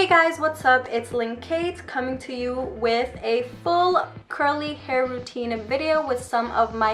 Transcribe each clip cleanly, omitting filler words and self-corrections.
Hey guys, what's up? It's Lynn coming to you with a full curly hair routine video with some of my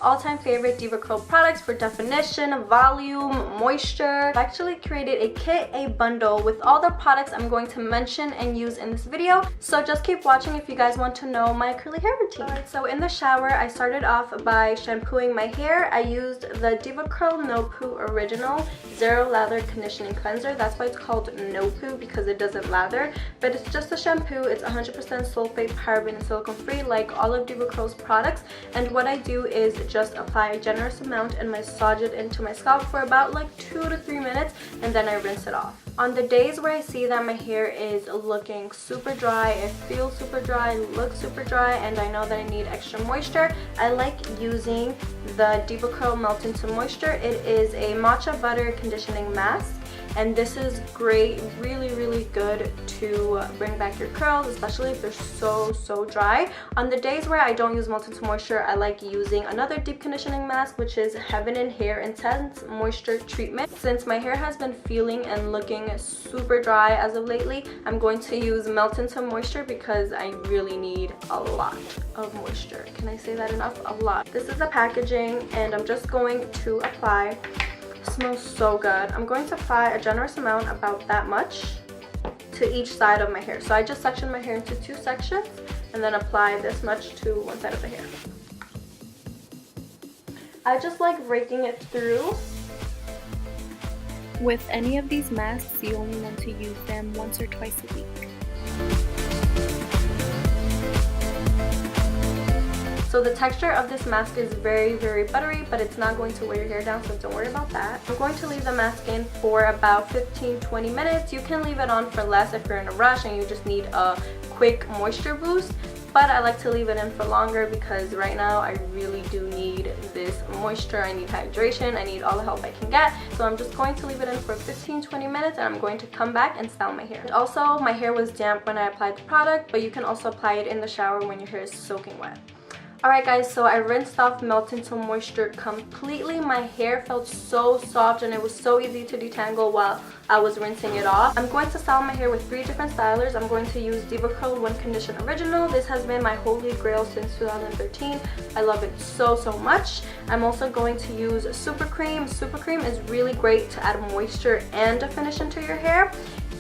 all-time favorite DevaCurl products for definition, volume, moisture. I've actually created a kit, a bundle with all the products I'm going to mention and use in this video. So just keep watching if you guys want to know my curly hair routine. Alright, so in the shower, I started off by shampooing my hair. I used the DevaCurl No Poo Original Zero Lather Conditioning Cleanser. That's why it's called No Poo, because it doesn't lather. But it's just a shampoo. It's 100% sulfate, paraben, and silicone free like all of DevaCurl's products. And what I do is just apply a generous amount and massage it into my scalp for about like 2 to 3 minutes, and then I rinse it off. On the days where I see that my hair is looking super dry, it feels super dry, looks super dry, and I know that I need extra moisture, I like using the DevaCurl Melt Into Moisture. It is a matcha butter conditioning mask, and this is great, really good to bring back your curls, especially if they're so dry. On the days where I don't use Melt Into Moisture, I like using another deep conditioning mask, which is Heaven and Hair Intense Moisture Treatment. Since my hair has been feeling and looking super dry as of lately, I'm going to use Melt Into Moisture because I really need a lot of moisture. Can I say that enough? A lot. This is the packaging, and I'm just going to apply. It smells so good. I'm going to apply a generous amount, about that much, to each side of my hair. So I just sectioned my hair into 2 sections and then apply this much to one side of the hair. I just like raking it through. With any of these masks, you only want to use them once or twice a week. So the texture of this mask is very buttery, but it's not going to weigh your hair down, so don't worry about that. I'm going to leave the mask in for about 15-20 minutes. You can leave it on for less if you're in a rush and you just need a quick moisture boost, but I like to leave it in for longer because right now I really do need this moisture. I need hydration, I need all the help I can get. So I'm just going to leave it in for 15-20 minutes, and I'm going to come back and style my hair. And also, my hair was damp when I applied the product, but you can also apply it in the shower when your hair is soaking wet. Alright guys, so I rinsed off Melt Into Moisture completely. My hair felt so soft and it was so easy to detangle while I was rinsing it off. I'm going to style my hair with 3 different stylers. I'm going to use DevaCurl One Condition Original. This has been my holy grail since 2013. I love it so much. I'm also going to use Super Cream. Super Cream is really great to add moisture and definition to your hair.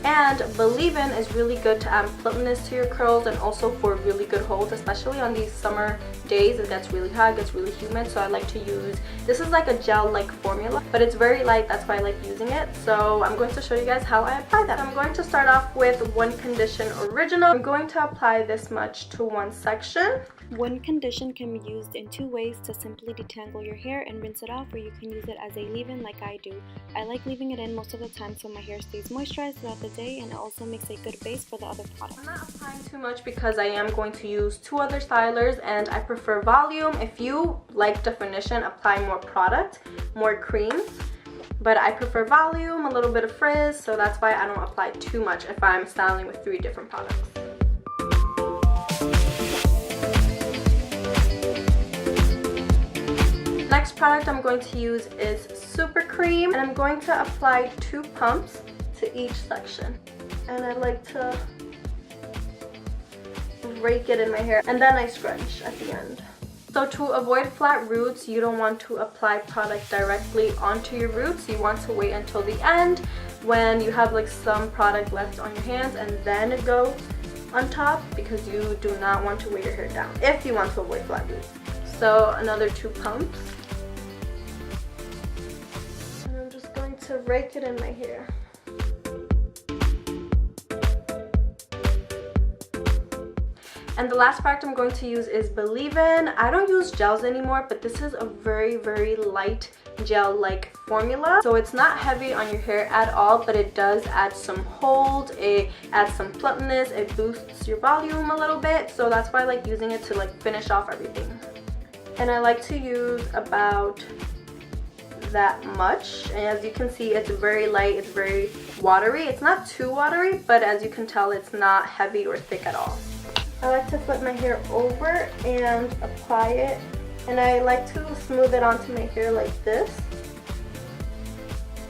And Believe In is really good to add plumpness to your curls and also for really good holds, especially on these summer days. It gets really hot, it gets really humid, so I like to use, this is like a gel-like formula, but it's very light, that's why I like using it. So I'm going to show you guys how I apply that. I'm going to start off with One Condition Original. I'm going to apply this much to one section. One Condition can be used in 2 ways: to simply detangle your hair and rinse it off, or you can use it as a leave-in like I do. I like leaving it in most of the time so my hair stays moisturized throughout the day, and it also makes a good base for the other products. I'm not applying too much because I am going to use 2 other stylers, and I prefer volume. If you like definition, apply more product, more creams. But I prefer volume, a little bit of frizz, so that's why I don't apply too much if I'm styling with 3 different products. Next product I'm going to use is Super Cream, and I'm going to apply 2 pumps to each section. And I like to rake it in my hair, and then I scrunch at the end. So to avoid flat roots, you don't want to apply product directly onto your roots. You want to wait until the end when you have like some product left on your hands and then go on top, because you do not want to weigh your hair down if you want to avoid flat roots. So another 2 pumps. And I'm just going to rake it in my hair. And the last product I'm going to use is Believe In. I don't use gels anymore, but this is a very light gel-like formula. So it's not heavy on your hair at all, but it does add some hold, it adds some plumpness, it boosts your volume a little bit. So that's why I like using it to like finish off everything. And I like to use about that much, and as you can see, it's very light, it's very watery. It's not too watery, but as you can tell, it's not heavy or thick at all. I like to flip my hair over and apply it, and I like to smooth it onto my hair like this.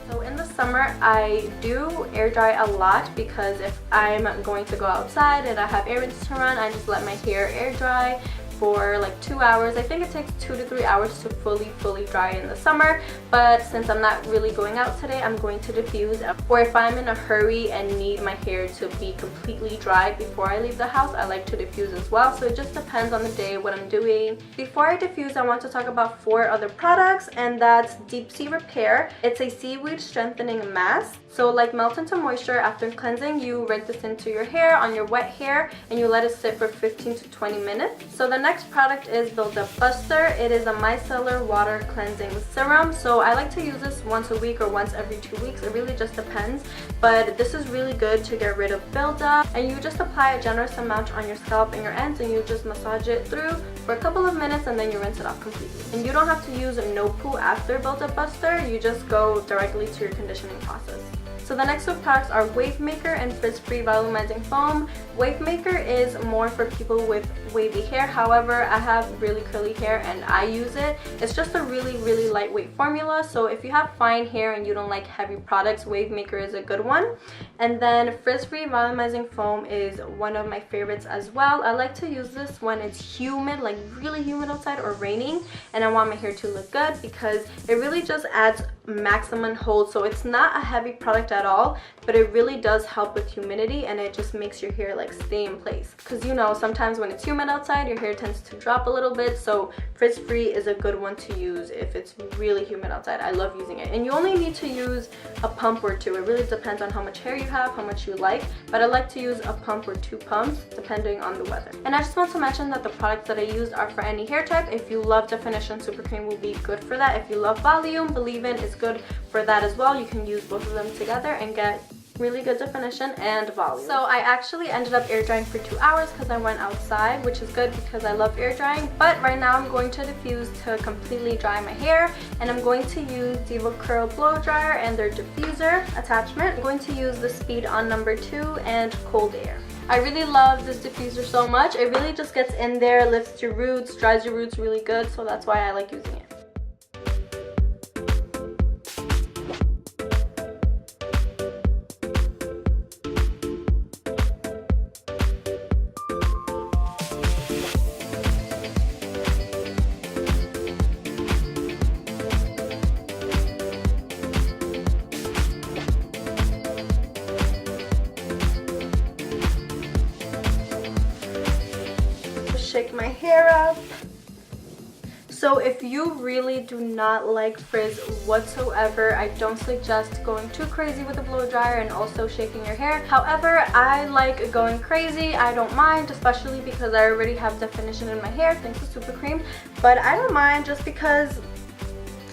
So in the summer I do air dry a lot, because if I'm going to go outside and I have errands to run, I just let my hair air dry for like 2 hours. I think it takes 2 to 3 hours to fully dry in the summer, but since I'm not really going out today, I'm going to diffuse. Or if I'm in a hurry and need my hair to be completely dry before I leave the house, I like to diffuse as well. So it just depends on the day, what I'm doing. Before I diffuse, I want to talk about 4 other products, and that's Deep Sea Repair. It's a seaweed strengthening mask. So like melt into moisture. After cleansing, you rinse this into your hair on your wet hair and you let it sit for 15 to 20 minutes. So the next product is Build-Up Buster. It is a micellar water cleansing serum. So I like to use this once a week or once every 2 weeks. It really just depends, but this is really good to get rid of buildup. And you just apply a generous amount on your scalp and your ends, and you just massage it through for a couple of minutes, and then you rinse it off completely. And you don't have to use no poo after Build-Up Buster. You just go directly to your conditioning process. So the next 2 products are Wave Maker and Frizz-Free Volumizing Foam. Wave Maker is more for people with wavy hair. However, I have really curly hair and I use it. It's just a really lightweight formula. So if you have fine hair and you don't like heavy products, Wave Maker is a good one. And then Frizz-Free Volumizing Foam is one of my favorites as well. I like to use this when it's humid, like really humid outside or raining, and I want my hair to look good, because it really just adds maximum hold. So it's not a heavy product at all, but it really does help with humidity, and it just makes your hair like stay in place, because you know sometimes when it's humid outside your hair tends to drop a little bit. So Frizz-Free is a good one to use if it's really humid outside. I love using it, and you only need to use a pump or 2. It really depends on how much hair you have, how much you like, but I like to use a pump or 2 pumps depending on the weather. And I just want to mention that the products that I use are for any hair type. If you love definition, Super Cream will be good for that. If you love volume, Believe In is good for that as well. You can use both of them together and get really good definition and volume. So I actually ended up air drying for 2 hours because I went outside, which is good because I love air drying. But right now I'm going to diffuse to completely dry my hair, and I'm going to use DevaCurl blow dryer and their diffuser attachment. I'm going to use the Speed On number 2 and Cold Air. I really love this diffuser so much. It really just gets in there, lifts your roots, dries your roots really good, so that's why I like using it. Shake my hair up. So if you really do not like frizz whatsoever, I don't suggest going too crazy with the blow dryer and also shaking your hair. However, I like going crazy. I don't mind, especially because I already have definition in my hair thanks to Super Cream. But I don't mind, just because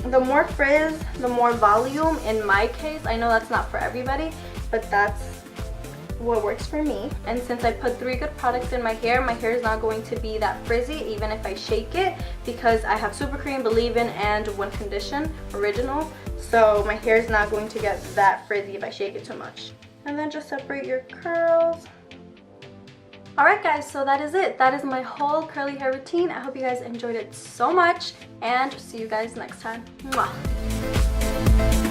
the more frizz, the more volume in my case. I know that's not for everybody, but that's what works for me. And since I put 3 good products in my hair is not going to be that frizzy even if I shake it, because I have Super Cream, Believe In, and One Condition Original. So my hair is not going to get that frizzy if I shake it too much. And then just separate your curls. Alright guys, so that is it. That is my whole curly hair routine. I hope you guys enjoyed it so much, and see you guys next time. Mwah.